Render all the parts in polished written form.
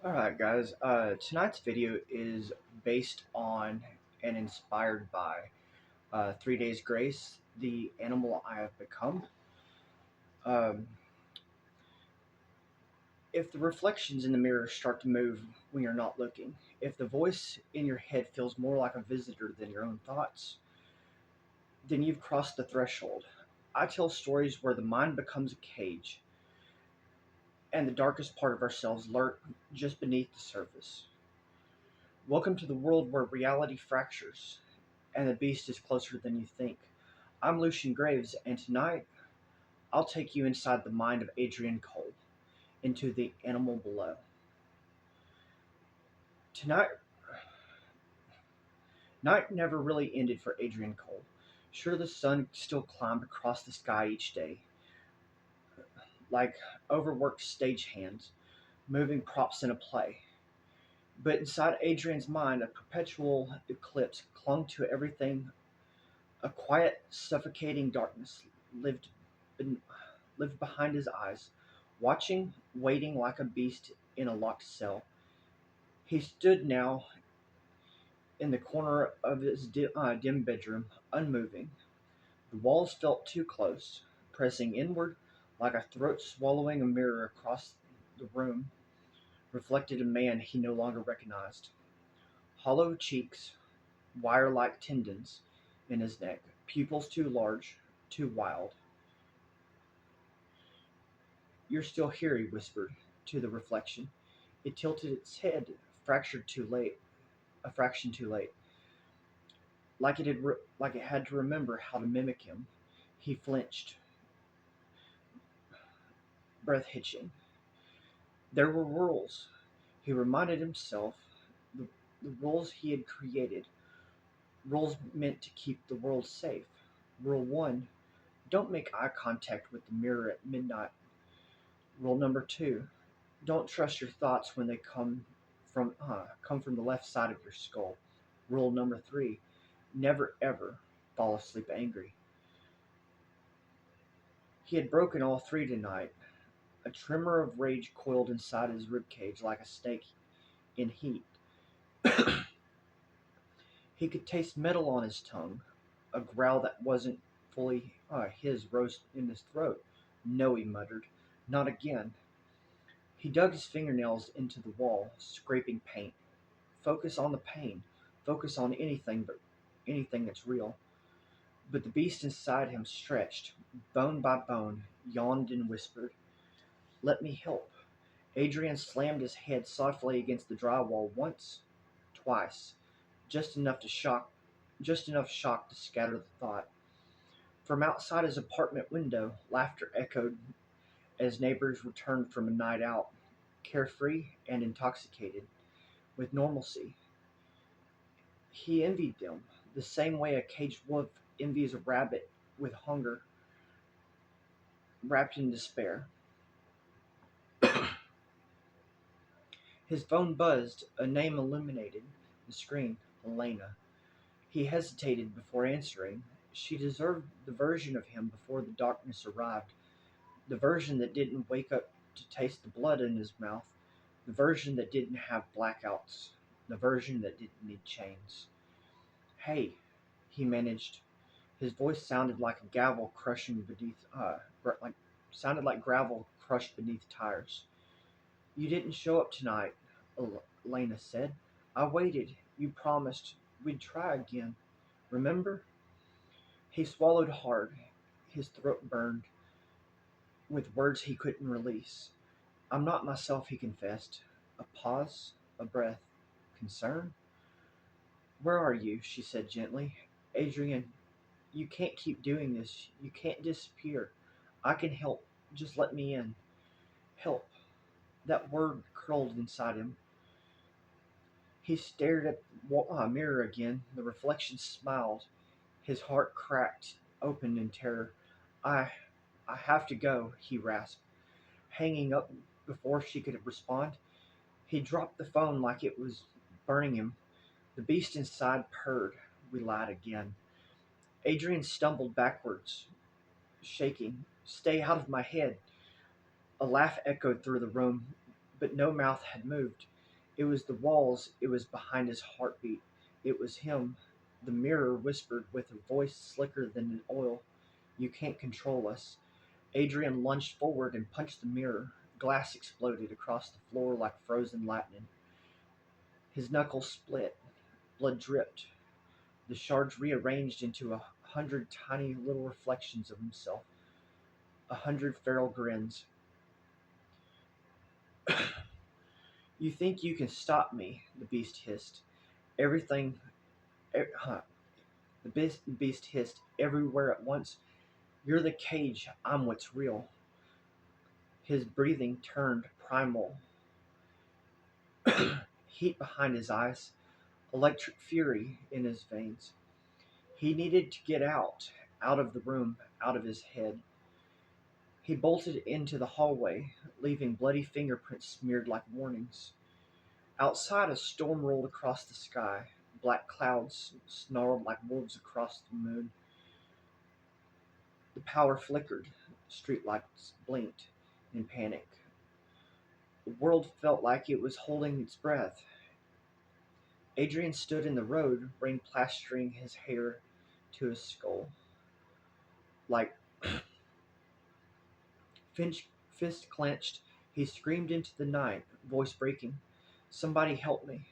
Alright guys, tonight's video is based on and inspired by 3 Days Grace, the animal I have become. Um, if the reflections in the mirror start to move when you're not looking, if the voice in your head feels more like a visitor than your own thoughts, then you've crossed the threshold. I tell stories where the mind becomes a cage and the darkest part of ourselves lurk just beneath the surface. Welcome to the world where reality fractures and the beast is closer than you think. I'm Lucien Graves, and tonight I'll take you inside the mind of Adrian Cole, into the animal below. Tonight, night never really ended for Adrian Cole. Sure, the sun still climbed across the sky each day, like overworked stagehands moving props in a play. But inside Adrian's mind, a perpetual eclipse clung to everything. A quiet, suffocating darkness lived ben- lived behind his eyes, watching, waiting like a beast in a locked cell. He stood now in the corner of his dim bedroom, unmoving. The walls felt too close, pressing inward like a throat swallowing a mirror across the room reflected a man he no longer recognized. Hollow cheeks, wire like tendons in his neck, pupils too large, too wild. "You're still here," he whispered to the reflection. It tilted its head, fractured too late, a fraction too late, like it had to remember how to mimic him. He flinched, breath hitching. There were rules, he reminded himself, the, the rules he had created, rules meant to keep the world safe. Rule 1: don't make eye contact with the mirror at midnight. Rule number 2: don't trust your thoughts when they come from the left side of your skull. Rule number 3: never ever fall asleep angry. He had broken all three tonight. A tremor of rage coiled inside his ribcage like a snake in heat. He could taste metal on his tongue. A growl that wasn't fully his rose in his throat. "No," he muttered. "Not again." He dug his fingernails into the wall, scraping paint. Focus on the pain. Focus on anything that's real. But the beast inside him stretched, bone by bone, yawned and whispered, "Let me help." Adrian slammed his head softly against the drywall once, twice, just enough to shock just enough shock to scatter the thought. From outside his apartment window, laughter echoed as neighbors returned from a night out, carefree and intoxicated with normalcy. He envied them, the same way a caged wolf envies a rabbit with hunger wrapped in despair. His phone buzzed, a name illuminated the screen: Elena. He hesitated before answering. She deserved the version of him before the darkness arrived, the version that didn't wake up to taste the blood in his mouth, the version that didn't have blackouts, the version that didn't need chains. "Hey," he managed. His voice sounded like a gavel crushing beneath, like sounded like gravel crushed beneath tires. "You didn't show up tonight," Elena said. "I waited. You promised we'd try again. Remember?" He swallowed hard. His throat burned with words he couldn't release. "I'm not myself," he confessed. A pause, a breath. "Concern?" "Where are you?" she said gently. "Adrian, you can't keep doing this. You can't disappear. I can help. Just let me in." Help. That word curled inside him. He stared at the mirror again. The reflection smiled. His heart cracked open in terror. I I have to go," he rasped, hanging up before she could respond. He dropped the phone like it was burning him. The beast inside purred. "We lied again." Adrian stumbled backwards, shaking. "Stay out of my head." A laugh echoed through the room, but no mouth had moved. It was the walls, it was behind his heartbeat. It was him. The mirror whispered with a voice slicker than an oil. You can't control us. Adrian lunged forward and punched the mirror. Glass exploded across the floor like frozen lightning. His knuckles split. Blood dripped. The shards rearranged into 100 tiny little reflections of himself. 100 feral grins. You think you can stop me? The beast hissed. Everything. Huh. The beast hissed everywhere at once. You're the cage. I'm what's real. His breathing turned primal. Heat behind his eyes. Electric fury in his veins. He needed to get out. Out of the room. Out of his head. He bolted into the hallway, leaving bloody fingerprints smeared like warnings. Outside, a storm rolled across the sky. Black clouds snarled like wolves across the moon. The power flickered. Streetlights blinked in panic. The world felt like it was holding its breath. Adrian stood in the road, rain plastering his hair to his skull. Like Finch, fist clenched, he screamed into the night, voice breaking. Somebody help me.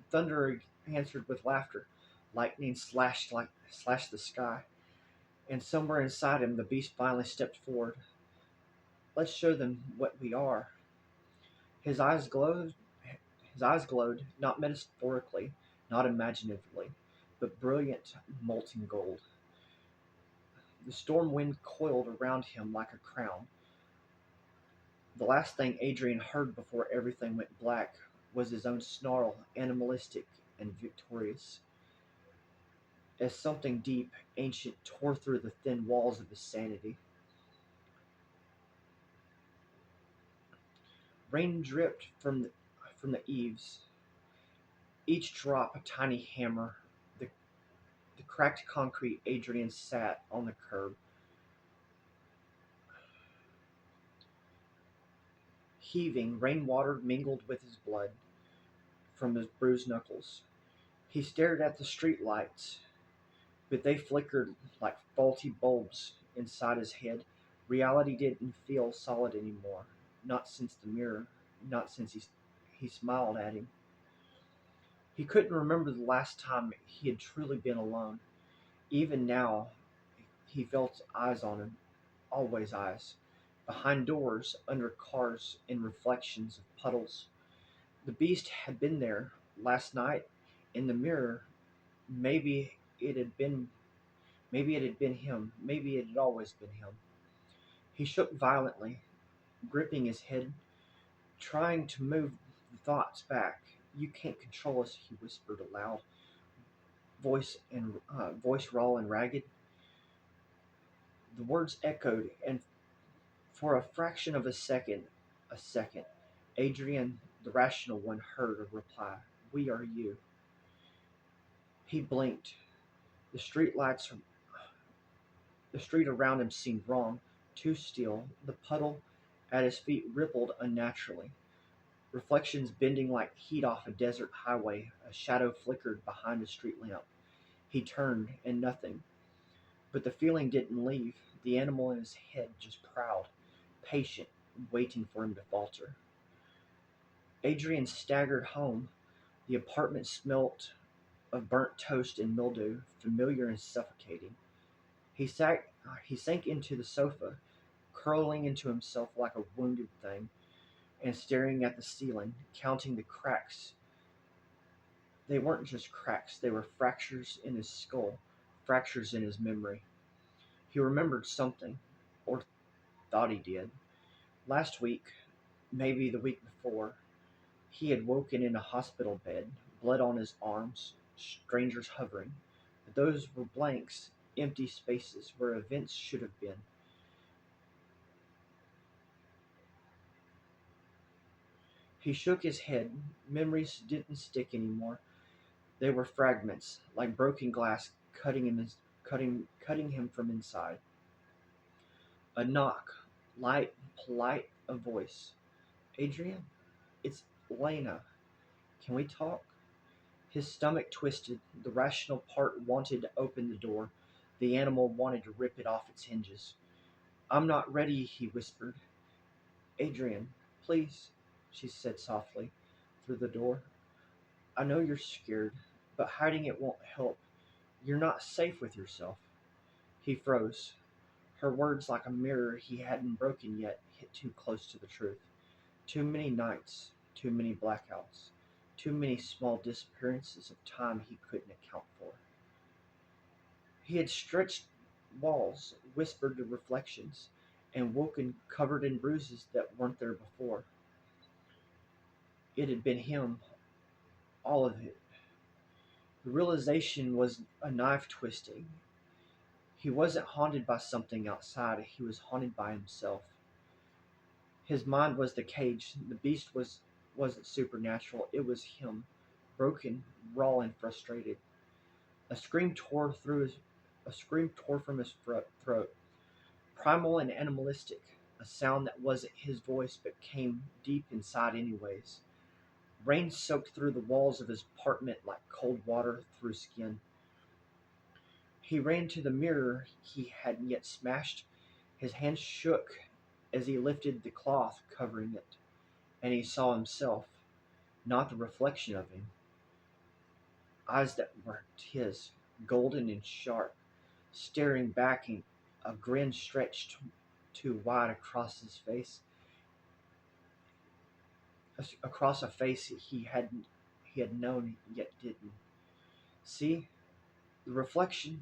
Thunder answered with laughter. Lightning slashed the sky. And somewhere inside him the beast finally stepped forward. Let's show them what we are. His eyes glowed his eyes glowed, not metaphorically, not imaginatively, but brilliant molten gold. The storm wind coiled around him like a crown. The last thing Adrian heard before everything went black was his own snarl, animalistic and victorious, as something deep, ancient tore through the thin walls of his sanity. Rain dripped from the eaves, each drop a tiny hammer. The, the cracked concrete. Adrian sat on the curb, heaving. Rainwater mingled with his blood from his bruised knuckles. He stared at the street lights, but they flickered like faulty bulbs inside his head. Reality didn't feel solid anymore. Not since the mirror. Not since he smiled at him. He couldn't remember the last time he had truly been alone. Even now, he felt eyes on him. Always eyes. Behind doors, under cars, in reflections of puddles. The beast had been there last night in the mirror. Maybe it had been maybe it had been him. Maybe it had always been him. He shook violently, gripping his head, trying to move the thoughts back. You can't control us, he whispered aloud, voice raw and ragged. The words echoed, and for a fraction of a second, Adrian, the rational one, heard a reply. We are you. He blinked. The street lights, the street around him seemed wrong, too still. The puddle at his feet rippled unnaturally. Reflections bending like heat off a desert highway. A shadow flickered behind a street lamp. He turned, and nothing. But the feeling didn't leave. The animal in his head just prowled, patient, waiting for him to falter. Adrian staggered home. The apartment smelt of burnt toast and mildew, familiar and suffocating. He sank into the sofa, curling into himself like a wounded thing, and staring at the ceiling, counting the cracks. They weren't just cracks, they were fractures in his skull, fractures in his memory. He remembered something, or thought he did. Last week, maybe the week before, he had woken in a hospital bed, blood on his arms, strangers hovering. But those were blanks, empty spaces where events should have been. He shook his head. Memories didn't stick anymore. They were fragments, like broken glass, cutting him from inside. A knock, light, polite, a voice. Adrian, it's Lena. Can we talk? His stomach twisted. The rational part wanted to open the door. The animal wanted to rip it off its hinges. I'm not ready, he whispered. Adrian, please, she said softly through the door. I know you're scared, but hiding it won't help. You're not safe with yourself. He froze. Her words, like a mirror he hadn't broken yet, hit too close to the truth. Too many nights, too many blackouts, too many small disappearances of time he couldn't account for. He had stretched walls, whispered to reflections, and woken covered in bruises that weren't there before. It had been him, all of it. The realization was a knife twisting. He wasn't haunted by something outside, he was haunted by himself. His mind was the cage. The beast wasn't supernatural, it was him, broken, raw and frustrated. A scream tore through his a scream tore from his throat, primal and animalistic, a sound that wasn't his voice but came deep inside anyways. Rain soaked through the walls of his apartment like cold water through skin. He ran to the mirror he hadn't yet smashed. His hand shook as he lifted the cloth covering it, and he saw himself, not the reflection of him. Eyes that weren't his, golden and sharp, staring back, and a grin stretched too wide across a face he had known yet didn't. See, the reflection,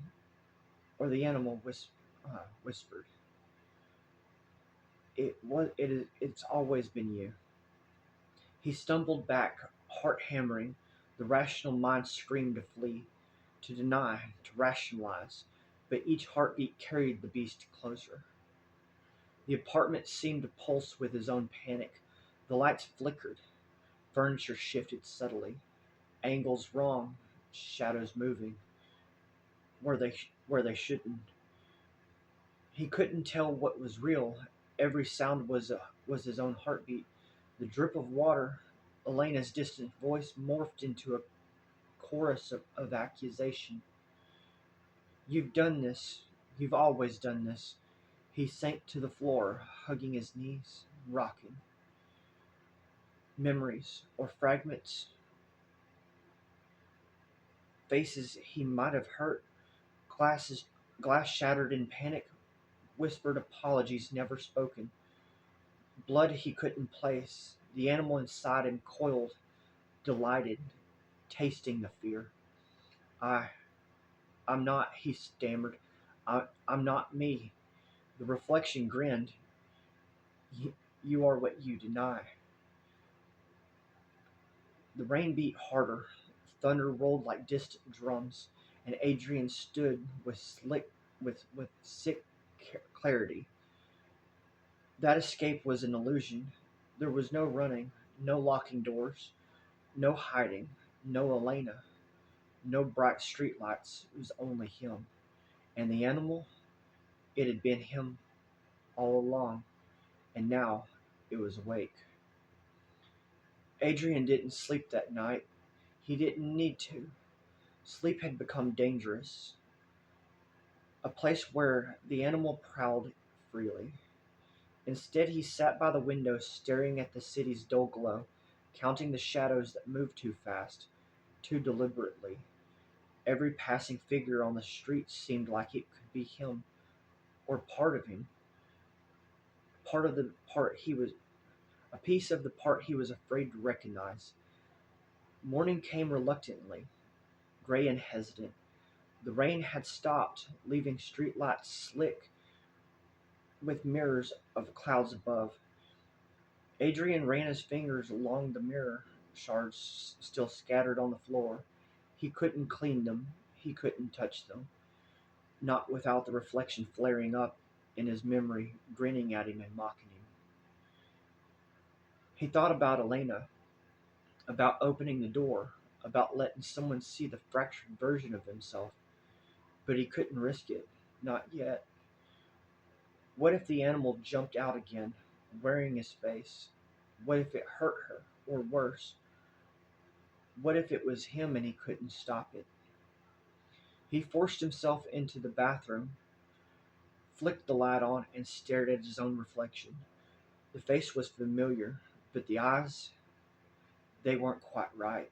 or the animal whispered. It's always been you. He stumbled back, heart hammering. The rational mind screamed to flee, to deny, to rationalize, but each heartbeat carried the beast closer. The apartment seemed to pulse with his own panic. The lights flickered, furniture shifted subtly, angles wrong, shadows moving where they shouldn't. He couldn't tell what was real. Every sound was his own heartbeat. The drip of water, Elena's distant voice, morphed into a chorus of accusation. You've done this. You've always done this. He sank to the floor, hugging his knees, rocking. Memories, or fragments, faces he might have hurt, glasses, glass shattered in panic, whispered apologies never spoken, blood he couldn't place. The animal inside him coiled, delighted, tasting the fear. I, I'm not, he stammered. I'm not me. The reflection grinned. You are what you deny. The rain beat harder. Thunder rolled like distant drums, and Adrian stood with sick clarity. That escape was an illusion. There was no running, no locking doors, no hiding, no Elena, no bright streetlights. It was only him. And the animal? It had been him all along, and now it was awake. Adrian didn't sleep that night. He didn't need to. Sleep had become dangerous, a place where the animal prowled freely. Instead, he sat by the window staring at the city's dull glow, counting the shadows that moved too fast, too deliberately. Every passing figure on the street seemed like it could be him, or part of him, part of the part he was, a piece of the part he was afraid to recognize. Morning came reluctantly, gray and hesitant. The rain had stopped, leaving streetlights slick with mirrors of clouds above. Adrian ran his fingers along the mirror shards still scattered on the floor. He couldn't clean them, he couldn't touch them, not without the reflection flaring up in his memory, grinning at him and mocking him. He thought about Elena, about opening the door, about letting someone see the fractured version of himself, but he couldn't risk it, not yet. What if the animal jumped out again, wearing his face? What if it hurt her, or worse? What if it was him and he couldn't stop it? He forced himself into the bathroom, flicked the light on, and stared at his own reflection. The face was familiar, but the eyes, they weren't quite right.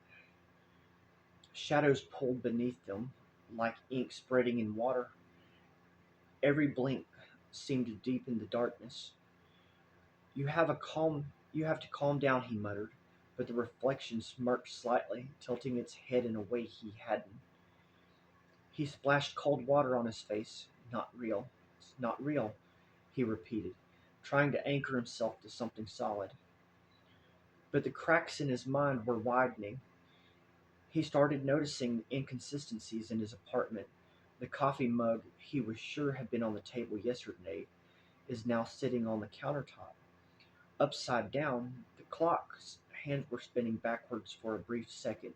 Shadows pulled beneath them, like ink spreading in water. Every blink seemed to deepen the darkness. You have to calm down, he muttered, but the reflection smirked slightly, tilting its head in a way he hadn't. He splashed cold water on his face. Not real. It's not real, he repeated, trying to anchor himself to something solid. But the cracks in his mind were widening. He started noticing inconsistencies in his apartment. The coffee mug he was sure had been on the table yesterday is now sitting on the countertop. Upside down, the clock's hands were spinning backwards for a brief second.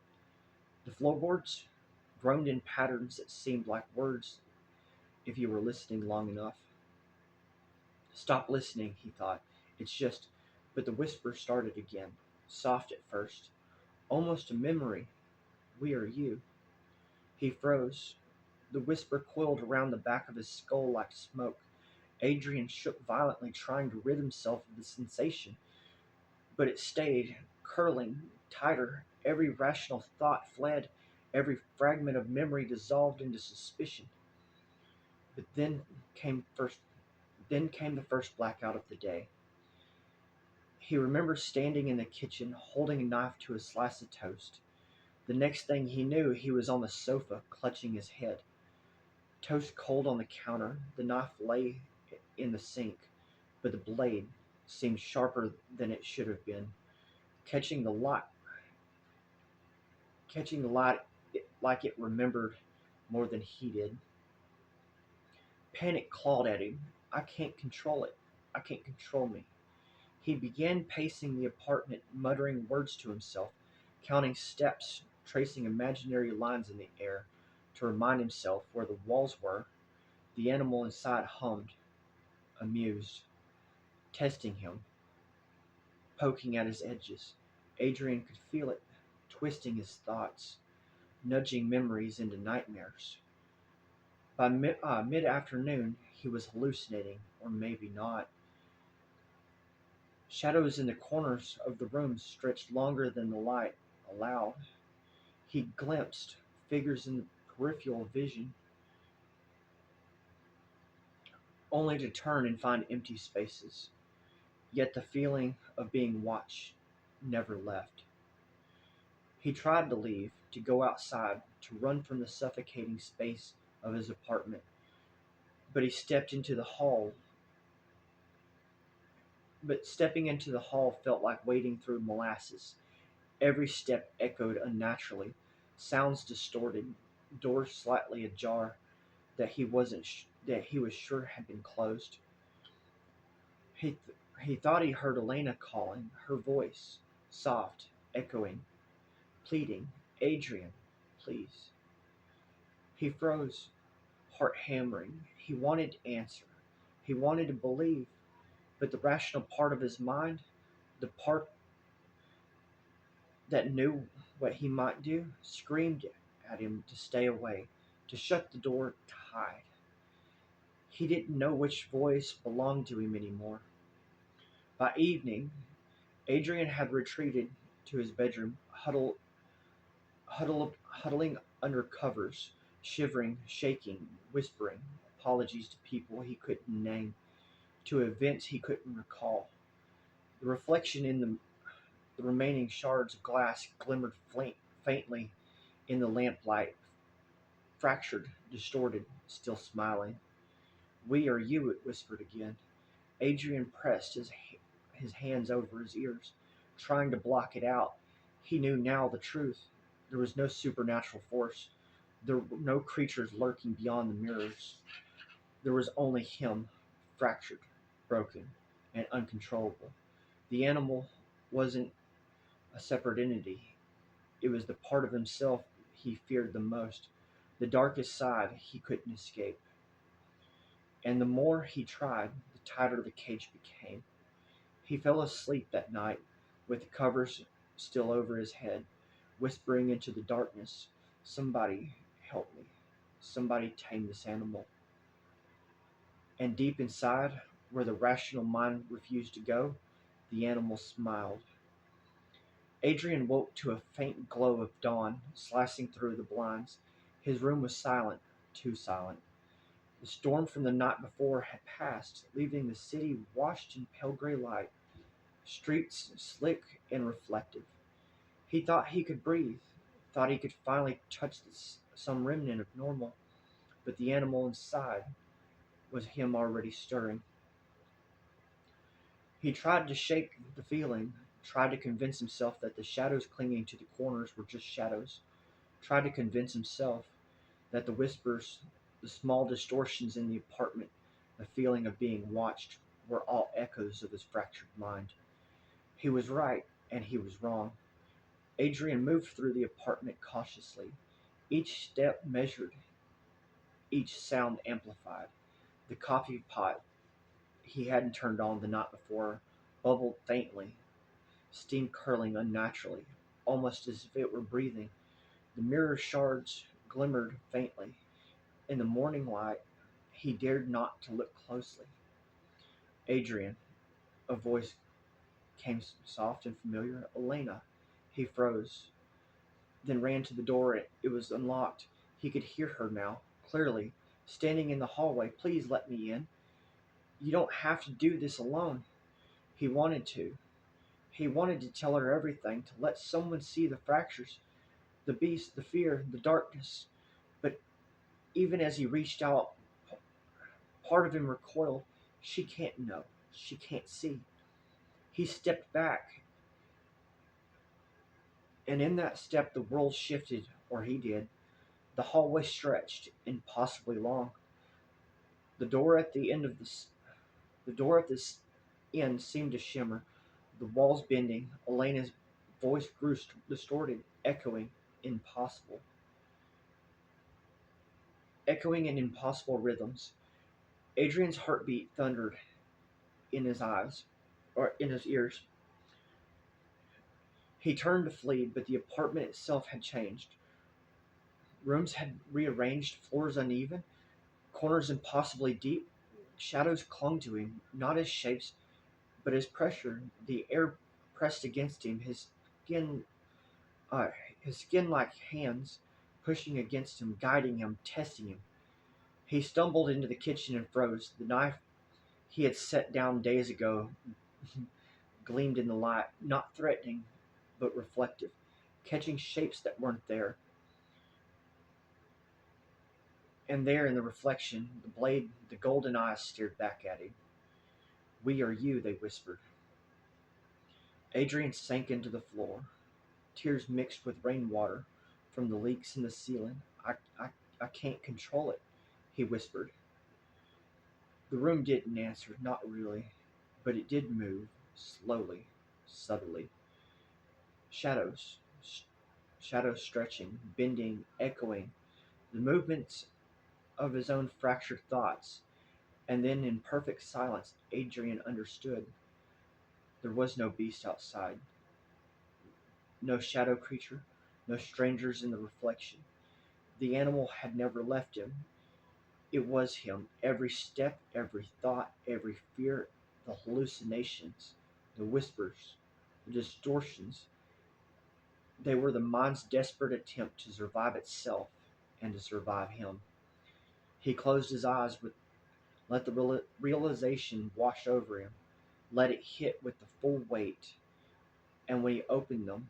The floorboards groaned in patterns that seemed like words if you were listening long enough. Stop listening, he thought. It's just. But the whisper started again, soft at first, almost a memory. We are you. He froze. The whisper coiled around the back of his skull like smoke. Adrian shook violently, trying to rid himself of the sensation, but it stayed, curling tighter. Every rational thought fled, every fragment of memory dissolved into suspicion. But then came the first blackout of the day. He remembers standing in the kitchen, holding a knife to a slice of toast. The next thing he knew, he was on the sofa, clutching his head. Toast cold on the counter, the knife lay in the sink, but the blade seemed sharper than it should have been, catching the light, catching the light like it remembered more than he did. Panic clawed at him. I can't control it. I can't control me. He began pacing the apartment, muttering words to himself, counting steps, tracing imaginary lines in the air to remind himself where the walls were. The animal inside hummed, amused, testing him, poking at his edges. Adrian could feel it, twisting his thoughts, nudging memories into nightmares. By mid afternoon, he was hallucinating, or maybe not. Shadows in the corners of the room stretched longer than the light allowed. He glimpsed figures in the peripheral vision, only to turn and find empty spaces. Yet the feeling of being watched never left. He tried to leave, to go outside, to run from the suffocating space of his apartment, but he stepped into the hall. But stepping into the hall felt like wading through molasses. Every step echoed unnaturally, sounds distorted, doors slightly ajar that he was sure had been closed. He thought he heard Elena calling, her voice, soft, echoing, pleading, Adrian, please. He froze, heart hammering. He wanted to answer. He wanted to believe, but the rational part of his mind, the part that knew what he might do, screamed at him to stay away, to shut the door, to hide. He didn't know which voice belonged to him anymore. By evening, Adrian had retreated to his bedroom, huddling under covers, shivering, shaking, whispering apologies to people he couldn't name, to events he couldn't recall. The reflection in the remaining shards of glass glimmered faintly in the lamplight, fractured, distorted, still smiling. We are you, it whispered again. Adrian pressed his hands over his ears, trying to block it out. He knew now the truth. There was no supernatural force. There were no creatures lurking beyond the mirrors. There was only him, fractured, broken, and uncontrollable. The animal wasn't a separate entity. It was the part of himself he feared the most, the darkest side he couldn't escape. And the more he tried, the tighter the cage became. He fell asleep that night with the covers still over his head, whispering into the darkness, "Somebody help me. Somebody tame this animal." And deep inside, where the rational mind refused to go, the animal smiled. Adrian woke to a faint glow of dawn slicing through the blinds. His room was silent, too silent. The storm from the night before had passed, leaving the city washed in pale gray light, streets slick and reflective. He thought he could breathe, thought he could finally touch some remnant of normal, but the animal inside was him already stirring. He tried to shake the feeling, tried to convince himself that the shadows clinging to the corners were just shadows, tried to convince himself that the whispers, the small distortions in the apartment, the feeling of being watched, were all echoes of his fractured mind. He was right, and he was wrong. Adrian moved through the apartment cautiously, each step measured, each sound amplified. The coffee pot he hadn't turned on the night before bubbled faintly, steam curling unnaturally, almost as if it were breathing. The mirror shards glimmered faintly. In the morning light, he dared not to look closely. "Adrian," a voice came soft and familiar. "Elena." He froze, then ran to the door. It was unlocked. He could hear her now, clearly, standing in the hallway. "Please let me in. You don't have to do this alone." He wanted to. He wanted to tell her everything, to let someone see the fractures, the beast, the fear, the darkness. But even as he reached out, part of him recoiled. She can't know. She can't see. He stepped back, and in that step the world shifted, or he did. The hallway stretched, impossibly long. The door at the end of this the door at this end seemed to shimmer, the walls bending. Elena's voice grew distorted, impossible, echoing in impossible rhythms. Adrian's heartbeat thundered in his eyes, or in his ears. He turned to flee, but the apartment itself had changed. Rooms had rearranged, floors uneven, corners impossibly deep. Shadows clung to him, not as shapes, but as pressure. The air pressed against him, skin, uh, his skin like hands pushing against him, guiding him, testing him. He stumbled into the kitchen and froze. The knife he had set down days ago gleamed in the light, not threatening, but reflective, catching shapes that weren't there. And there in the reflection, the blade, the golden eyes stared back at him. "We are you," they whispered. Adrian sank into the floor. Tears mixed with rainwater from the leaks in the ceiling. I can't control it," he whispered. The room didn't answer, not really, but it did move, slowly, subtly. Shadows, shadows stretching, bending, echoing, the movements of his own fractured thoughts. And then, in perfect silence, Adrian understood. There was no beast outside, no shadow creature, no strangers in the reflection. The animal had never left him. It was him. Every step, every thought, every fear, the hallucinations, the whispers, the distortions, they were the mind's desperate attempt to survive itself and to survive him. He closed his eyes, let the realization wash over him, let it hit with the full weight, and when he opened them,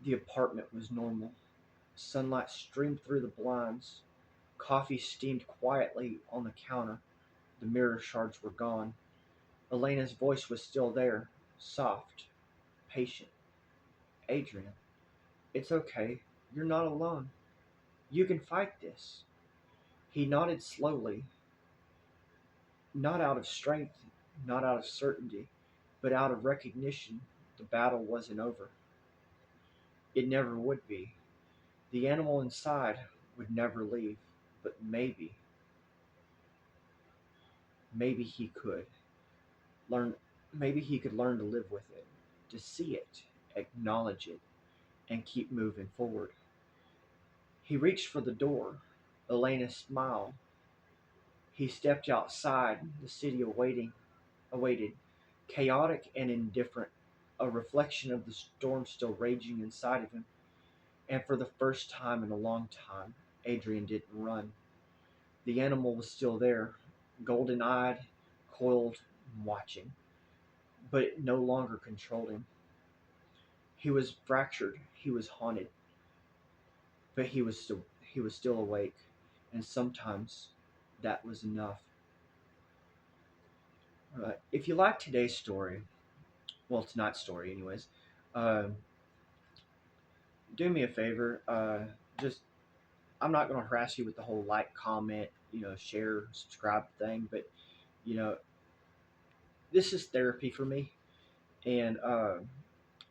the apartment was normal. Sunlight streamed through the blinds. Coffee steamed quietly on the counter. The mirror shards were gone. Elena's voice was still there, soft, patient. "Adrian, it's okay. You're not alone. You can fight this." He nodded slowly, not out of strength, not out of certainty, but out of recognition. The battle wasn't over. It never would be. The animal inside would never leave, but maybe he could learn. Maybe he could learn to live with it, to see it, acknowledge it, and keep moving forward. He reached for the door. Elena smiled. He stepped outside. The city awaited, chaotic and indifferent, a reflection of the storm still raging inside of him. And for the first time in a long time, Adrian didn't run. The animal was still there, golden eyed, coiled, watching, but it no longer controlled him. He was fractured, he was haunted, but he was still awake, and sometimes that was enough. If you like today's story, well, tonight's story, anyways, uh, do me a favor. Just I'm not going to harass you with the whole like, comment, share, subscribe thing, but you know, this is therapy for me, and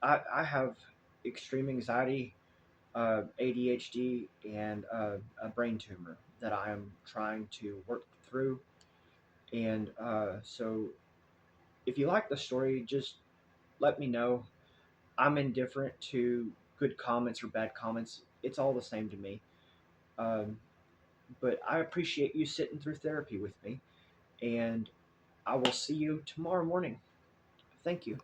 I have extreme anxiety, ADHD, and a brain tumor that I am trying to work through. And so, if you like the story, just let me know. I'm indifferent to good comments or bad comments. It's all the same to me. Um, but I appreciate you sitting through therapy with me, and I will see you tomorrow morning. Thank you.